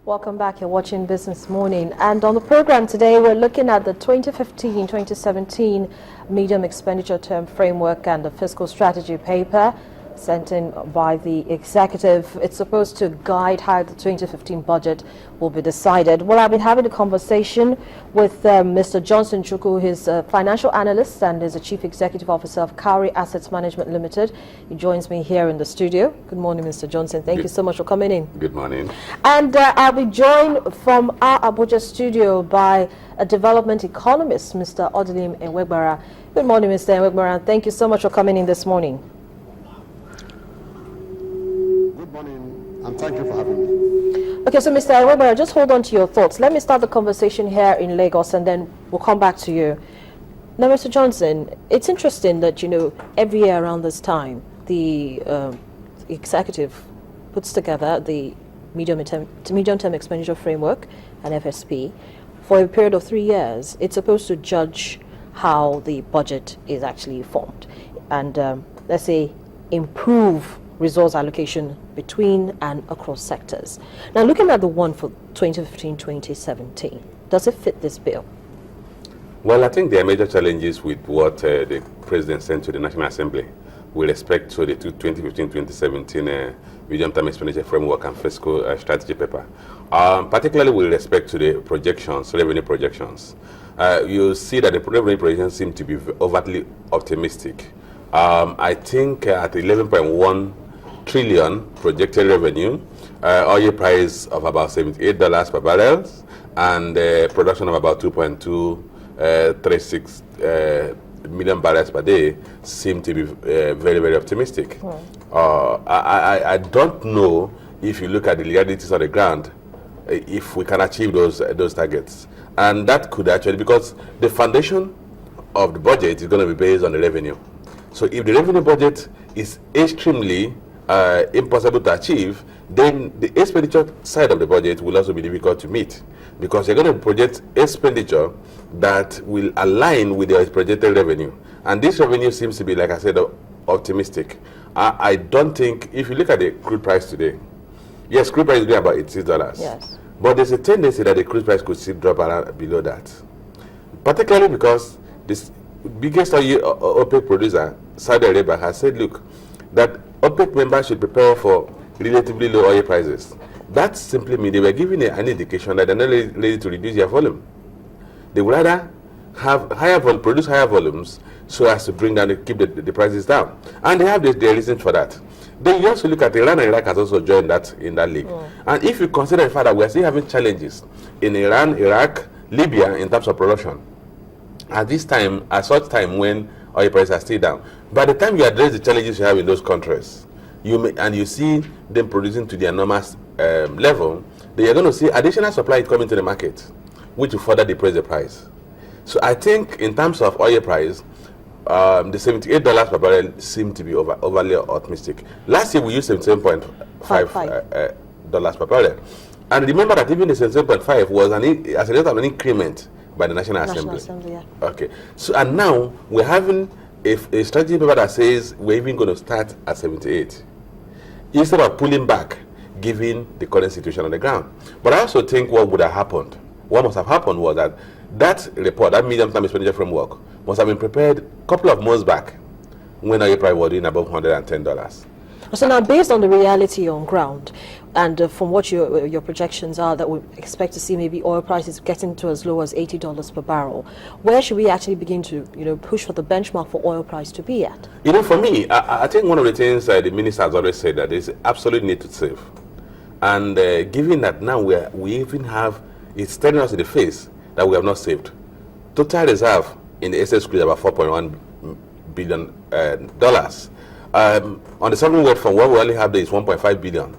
Welcome back. You're watching Business Morning. And on the program today, we're looking at the 2015-2017 Medium Expenditure Term Framework and the Fiscal Strategy paper sent in by the executive. It's supposed to guide how the 2015 budget will be decided. Well, I've been having a conversation with Mr. Johnson Chukwu. He's a financial analyst and is the Chief Executive Officer of Cowrie Assets Management Limited. He joins me here in the studio. Good morning, Mr. Johnson. Thank you so much for coming in. Good morning. And I'll be joined from our Abuja studio by a development economist, Mr. Overtly Awegbara. Good morning, Mr. Awegbara. Thank you so much for coming in this morning. And thank you for having me. Okay, so Mr. Awegbara, just hold on to your thoughts. Let me start the conversation here in Lagos and then we'll come back to you. Now, Mr. Johnson, it's interesting that, every year around this time, the executive puts together the medium-term expenditure framework and FSP for a period of 3 years. It's supposed to judge how the budget is actually formed and, let's say, improve resource allocation between and across sectors. Now, looking at the one for 2015-2017, does it fit this bill? Well, I think there are major challenges with what the President sent to the National Assembly with respect to the 2015-2017 medium-term expenditure framework and fiscal strategy paper, particularly with respect to the projections, revenue projections. You see that the revenue projections seem to be overtly optimistic. I think at 11.1 trillion projected revenue, oil price of about $78 per barrel, and production of about 2.236 million barrels per day seem to be very, very optimistic. I don't know if you look at the realities on the ground, if we can achieve those targets. And that could actually, because the foundation of the budget is going to be based on the revenue. So if the revenue budget is extremely impossible to achieve, then the expenditure side of the budget will also be difficult to meet, because you're going to project expenditure that will align with your projected revenue. And this revenue seems to be, like I said, optimistic. I don't think, if you look at the crude price today, yes, crude price is doing about $86. Yes. But there's a tendency that the crude price could still drop around below that, particularly because this biggest OPEC producer, Saudi Arabia, has said, look, that OPEC members should prepare for relatively low oil prices. That simply means they were giving an indication that they're not ready to reduce their volume. They would rather have produce higher volumes so as to bring down, keep the prices down. And they have their reasons for that. Then you also look at Iran, and Iraq has also joined in that league. And if you consider the fact that we are still having challenges in Iran, Iraq, Libya in terms of production, at such time when oil prices are still down, by the time you address the challenges you have in those countries, you see them producing to their enormous level, then you're going to see additional supply coming to the market, which will further depress the price. So I think in terms of oil price, the $78 per barrel seem to be overly optimistic. Last year we used $77.5 dollars per barrel. And remember that even the 77.5 was as a result of an increment by the National Assembly. Yeah. Okay. So, and now we're having a strategy paper that says we're even going to start at 78 instead of pulling back, given the current situation on the ground. But I also think what must have happened was that report, that medium-term expenditure framework, must have been prepared a couple of months back when oil price was doing above $110. So now, based on the reality on ground, and from what your projections are, that we expect to see maybe oil prices getting to as low as $80 per barrel, where should we actually begin to push for the benchmark for oil price to be at? For me, I think one of the things the minister has always said that there's absolute need to save. And given that now we even have, it's staring us in the face that we have not saved. Total reserve in the SS crude about $4.1 billion. On the sovereign wealth fund, what we only have there is $1.5 billion,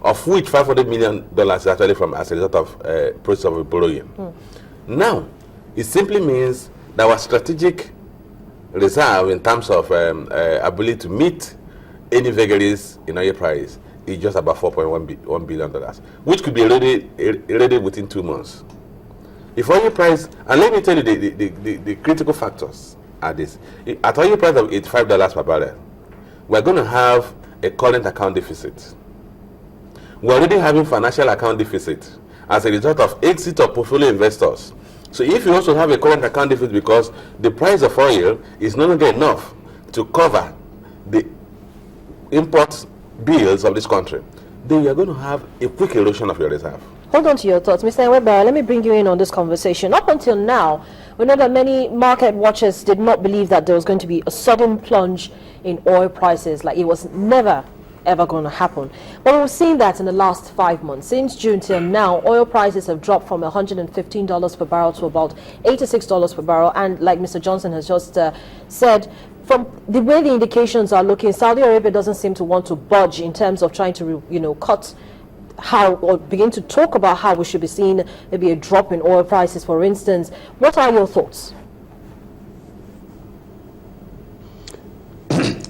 of which $500 million is actually as a result of process of borrowing. Now, it simply means that our strategic reserve in terms of ability to meet any vagaries in oil price is just about $4.1 billion, which could be ready within 2 months. If oil price, and let me tell you the critical factors are this. At oil price of $85 per barrel, we're going to have a current account deficit. we're already having financial account deficit as a result of exit of portfolio investors. So if you also have a current account deficit because the price of oil is no longer enough to cover the import bills of this country, then you're going to have a quick erosion of your reserve. Hold on to your thoughts. Mr. Awegbara, let me bring you in on this conversation. Up until now, we know that many market watchers did not believe that there was going to be a sudden plunge in oil prices, like it was never ever going to happen. But we've seen that in the last 5 months. Since June till now, oil prices have dropped from $115 per barrel to about $86 per barrel. And like Mr. Johnson has just said, from the way the indications are looking, Saudi Arabia doesn't seem to want to budge in terms of trying to, cut how, or begin to talk about how we should be seeing maybe a drop in oil prices, for instance. What are your thoughts?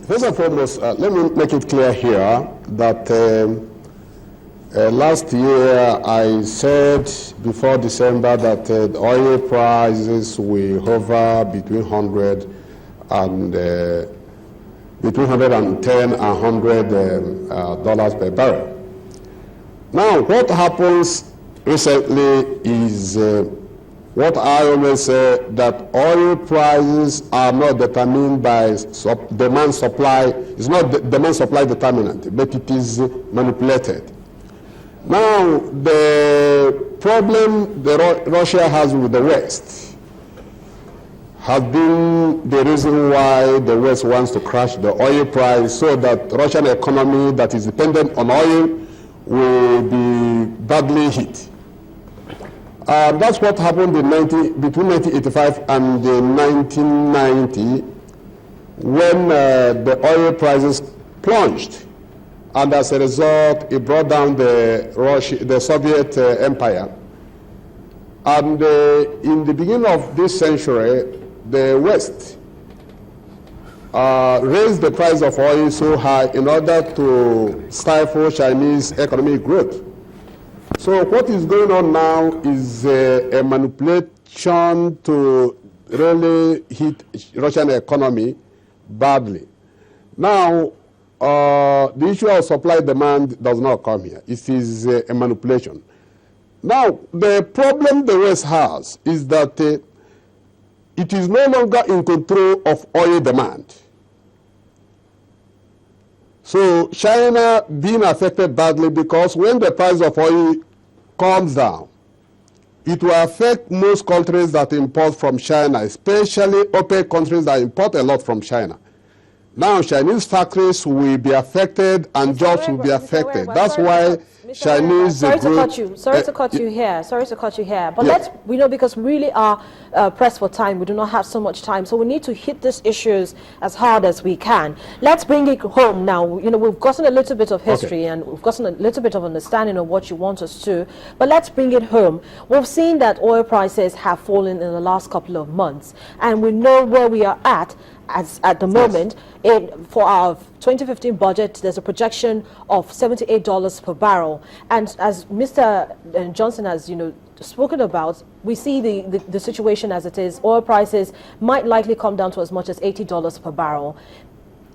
First and foremost, let me make it clear here that last year I said before December that the oil prices will hover between between $110 and $100 per barrel. Now, what happens recently is what I always say, that oil prices are not determined by demand supply. It's not demand supply determinant, but it is manipulated. Now, the problem Russia has with the West has been the reason why the West wants to crash the oil price, so that Russian economy that is dependent on oil will be badly hit. That's what happened between 1985 and 1990, when the oil prices plunged, and as a result, it brought down the Soviet Empire. And in the beginning of this century, the West raised the price of oil so high in order to stifle Chinese economic growth. So what is going on now is a manipulation to really hit Russian economy badly. Now, the issue of supply-demand does not come here. It is a manipulation. Now, the problem the West has is that it is no longer in control of oil demand. So China being affected badly, because when the price of oil comes down, it will affect most countries that import from China, especially OPEC countries that import a lot from China. Now Chinese factories will be affected and jobs will be affected. That's why Chinese Sorry to cut you here. But yes. we know, because we really are pressed for time. We do not have so much time, so we need to hit these issues as hard as we can. Let's bring it home now. We've gotten a little bit of history, and we've gotten a little bit of understanding of what you want us to. But let's bring it home. We've seen that oil prices have fallen in the last couple of months, and we know where we are at the moment. For our 2015 budget, there's a projection of $78 per barrel. And as Mr. Johnson has, spoken about, we see the situation as it is. Oil prices might likely come down to as much as $80 per barrel.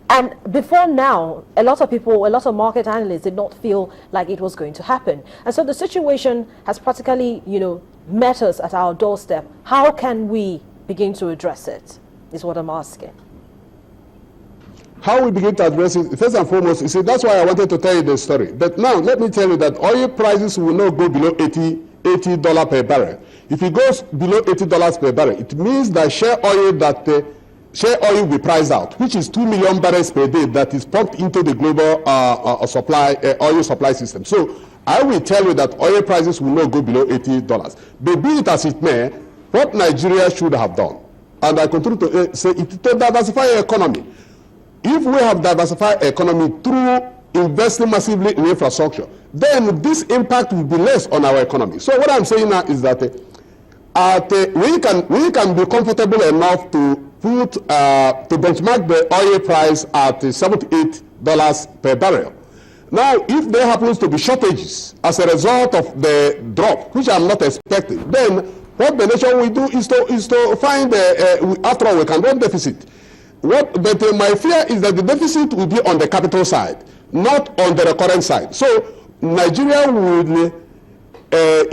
And before now, a lot of market analysts did not feel like it was going to happen. And so the situation has practically, met us at our doorstep. How can we begin to address it, is what I'm asking. How we begin to address it, first and foremost, you see, that's why I wanted to tell you the story. But now, let me tell you that oil prices will not go below $80 per barrel. If it goes below $80 per barrel, it means that share oil will be priced out, which is 2 million barrels per day that is pumped into the global oil supply system. So I will tell you that oil prices will not go below $80. But be it as it may, what Nigeria should have done, and I continue to say, it to diversify the economy. If we have diversified economy through investing massively in infrastructure, then this impact will be less on our economy. So what I'm saying now is that we can be comfortable enough to put to benchmark the oil price at $78 per barrel. Now, if there happens to be shortages as a result of the drop, which I'm not expecting, then what the nation will do is to find after all, we can run deficit. But my fear is that the deficit will be on the capital side, not on the recurrent side. So Nigeria would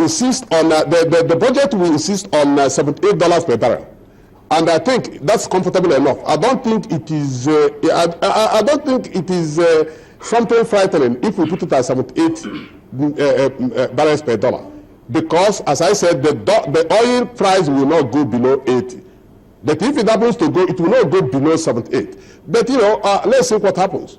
insist on, the budget will insist on $78 per barrel. And I think that's comfortable enough. I don't think it is, I don't think it is something frightening if we put it at 78 barrels per dollar. Because, as I said, the oil price will not go below 80. But if it happens to go, it will not go below 78. But, let's see what happens.